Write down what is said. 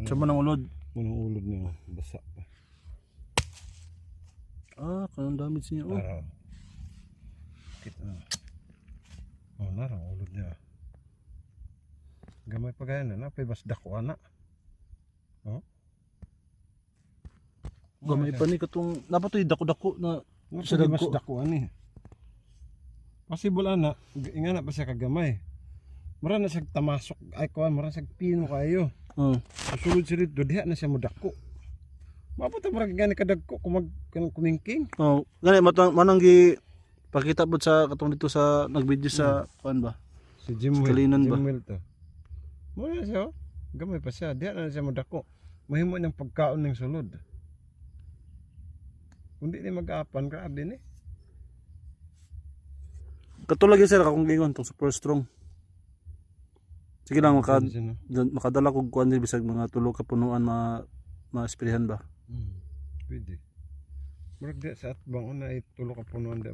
Sa manang ulod. Manang ulod niya, basa pa. Kanang damage niya. Araw. Kita na. Narang ulod niya. Gamay pa gaya na, napay bas dako ana. Gamay pa ni katong napatoy dako-dako na Sa mas dako ani. Possible ana, ingana pa siya kagamay. Mura na siya tamasok, ay kuan, mura siya pino kayo. Sulod siya dito, diha na siya modako. Mabuta mura gani kadagko kumingking. Gani manang gi pakita pud sa katong dito sa nagvideo sa kuan ba? Si Jimwell. Kalinan ba? Jimwell to. Muna siya, gamay pa siya, diha na siya modako. Mahimo niyang pagkaon ng sulod. Kundi ni mag-aapan, grabe ni. Katulad sir akong gingon tong super strong. Sige lang makadala kog kuan din bisag mga tulo ka punuan ma-sprayhan ba. Pwede. Murag di sa atbang una ay tulo ka punuan